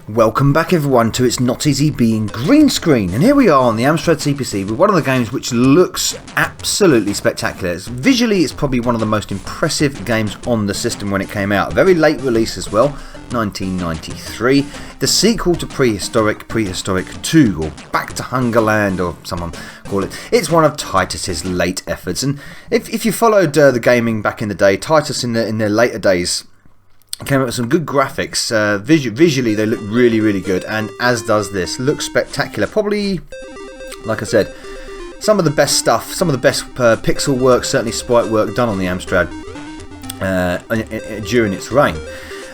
Welcome back everyone to It's Not Easy Being Green Screen, and here we are on the Amstrad CPC with one of the games which looks absolutely spectacular. Visually it's probably one of the most impressive games on the system when it came out. A very late release as well, 1993. The sequel to Prehistorik, Prehistorik 2, or Back to Hungerland, or someone call it. It's one of Titus's late efforts, and if you followed the gaming back in the day, Titus in their later days came up with some good graphics. Visually they look really good, and as does this. Looks spectacular. Probably, like I said, some of the best stuff, some of the best pixel work, certainly sprite work done on the Amstrad during its reign.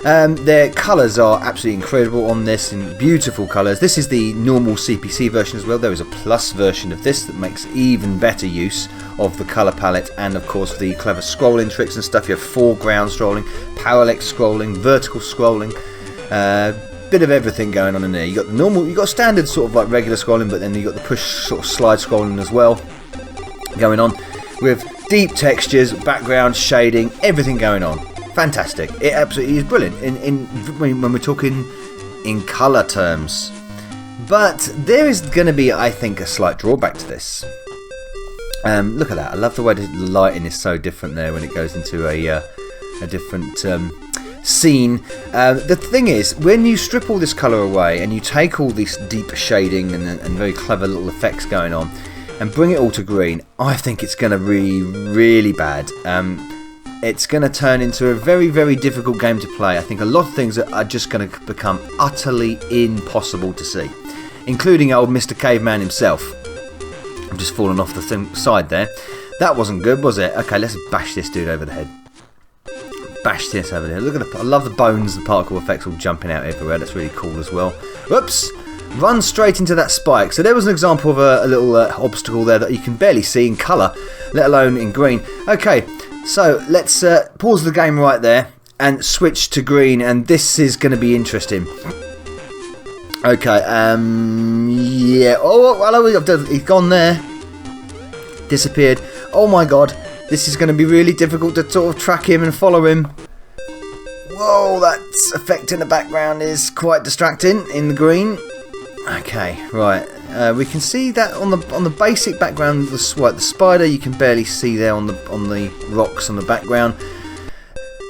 Their colours are absolutely incredible on this, in beautiful colours. This is the normal CPC version as well. There is a plus version of this that makes even better use of the colour palette and of course the clever scrolling tricks and stuff. You have foreground scrolling, parallax scrolling, vertical scrolling, bit of everything going on in there. You got the normal, you got standard sort of like regular scrolling, but then you got the push sort of slide scrolling as well going on, with deep textures, background, shading, everything going on. Fantastic! It absolutely is brilliant when we're talking in colour terms. But there is going to be, I think, a slight drawback to this. Look at that! I love the way the lighting is so different there when it goes into a different scene. The thing is, when you strip all this colour away and you take all this deep shading and very clever little effects going on and bring it all to green, I think it's going to be really bad. It's going to turn into a very difficult game to play. I think a lot of things are just going to become utterly impossible to see, including old Mr. Caveman himself. I've just fallen off the side there. That wasn't good, was it? Okay, let's bash this dude over the head. Bash this over there. Look at I love the bones, the particle effects all jumping out everywhere. That's really cool as well. Whoops! Run straight into that spike. So there was an example of a little obstacle there that you can barely see in colour, let alone in green. Okay. So let's pause the game right there and switch to green, and this is going to be interesting. Okay, yeah. Oh, hello, he's gone there. Disappeared. Oh my god, this is going to be really difficult to sort of track him and follow him. Whoa, that effect in the background is quite distracting in the green. Okay, right. We can see that on the basic background, the spider you can barely see there on the rocks on the background.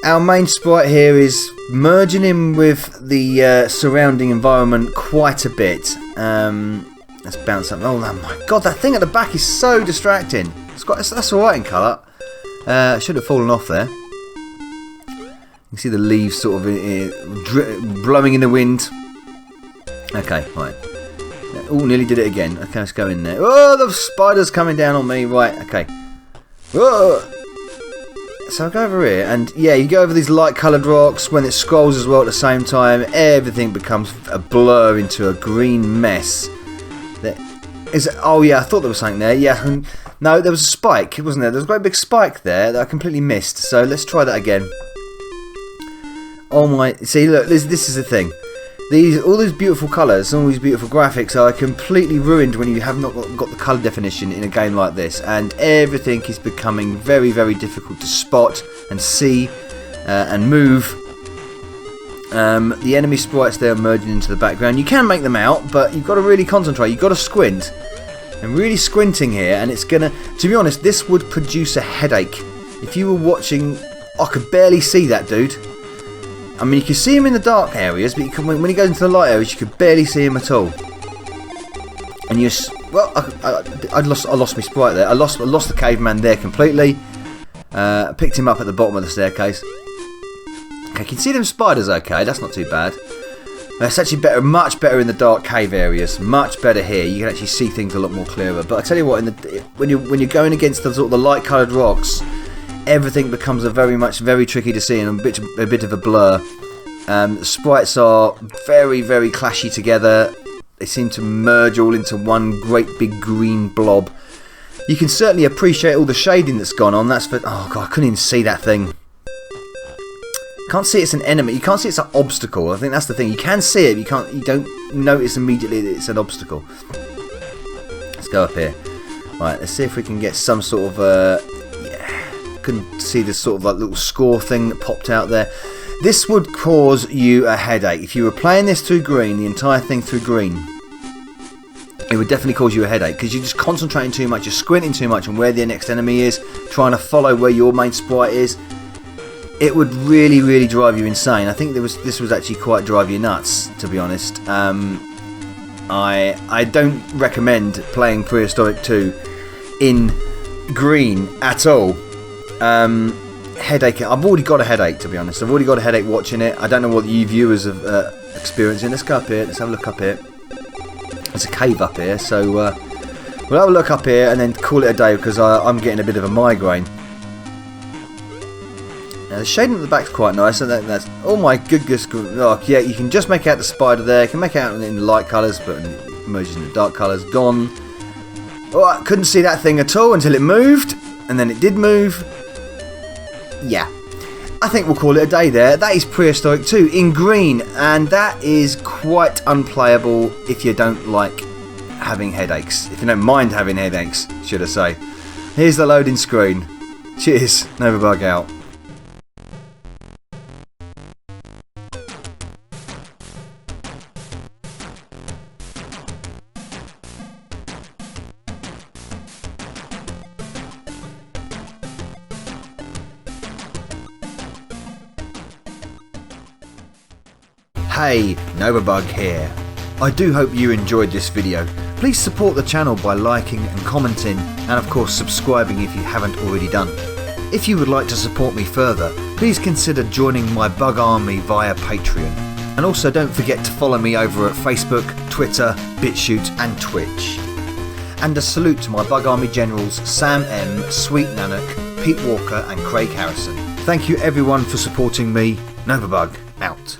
Our main sprite here is merging in with the surrounding environment quite a bit. Let's bounce up. Oh my god, that thing at the back is so distracting. That's alright in colour. Should have fallen off there. You can see the leaves sort of blowing in the wind. Okay, right. Oh, nearly did it again. Okay, let's go in there. Oh, the spider's coming down on me. Right, okay. Whoa. So I'll go over here, and yeah, you go over these light coloured rocks. When it scrolls as well at the same time, everything becomes a blur into a green mess. Oh yeah, I thought there was something there. Yeah, no, there was a spike, wasn't there? There was a great big spike there that I completely missed. So let's try that again. Oh my, see, look, this is the thing. All these beautiful colours and all these beautiful graphics are completely ruined when you have not got the colour definition in a game like this, and everything is becoming very difficult to spot and see and move. The enemy sprites there are merging into the background. You can make them out, but you've got to really concentrate. You've got to squint. I'm really squinting here, and it's gonna. To be honest, this would produce a headache if you were watching. I could barely see that dude. I mean, you can see him in the dark areas, but when he goes into the light areas, you could barely see him at all. And I lost my sprite there. I lost the caveman there completely. Picked him up at the bottom of the staircase. Okay, you can see them spiders. Okay, that's not too bad. It's actually better, much better in the dark cave areas. Much better here. You can actually see things a lot more clearer. But I tell you what, when you're going against the sort of the light coloured rocks, everything becomes very tricky to see and a bit of a blur. Sprites are very clashy together. They seem to merge all into one great big green blob. You can certainly appreciate all the shading that's gone on. Oh god, I couldn't even see that thing. Can't see it's an enemy. You can't see it's an obstacle. I think that's the thing. You can see it, but you don't notice immediately that it's an obstacle. Let's go up here. Right, let's see if we can get some sort of couldn't see this sort of like little score thing that popped out there. This would cause you a headache. If you were playing this through green, the entire thing through green, it would definitely cause you a headache because you're just concentrating too much, you're squinting too much on where the next enemy is, trying to follow where your main sprite is. It would really, really drive you insane. I think this was actually quite drive you nuts, to be honest. I don't recommend playing Prehistorik 2 in green at all. Headache. I've already got a headache, to be honest. I've already got a headache watching it. I don't know what you viewers have experiencing. Let's go up here. Let's have a look up here. There's a cave up here, so we'll have a look up here and then call it a day because I'm getting a bit of a migraine. Now the shading at the back's quite nice, and that's oh my goodness! Oh, yeah, you can just make out the spider there. You can make out in the light colours, but it emerges in the dark colours. Gone. Oh, I couldn't see that thing at all until it moved, and then it did move. Yeah, I think we'll call it a day there. That is Prehistorik 2 in green, and that is quite unplayable if you don't like having headaches. If you don't mind having headaches, should I say. Here's the loading screen. Cheers, Novabug out. Hey, Novabug here. I do hope you enjoyed this video. Please support the channel by liking and commenting, and of course subscribing if you haven't already done. If you would like to support me further, please consider joining my bug army via Patreon. And also don't forget to follow me over at Facebook, Twitter, BitChute and Twitch. And a salute to my bug army generals Sam M, Sweet Nanak, Pete Walker and Craig Harrison. Thank you everyone for supporting me. Novabug out.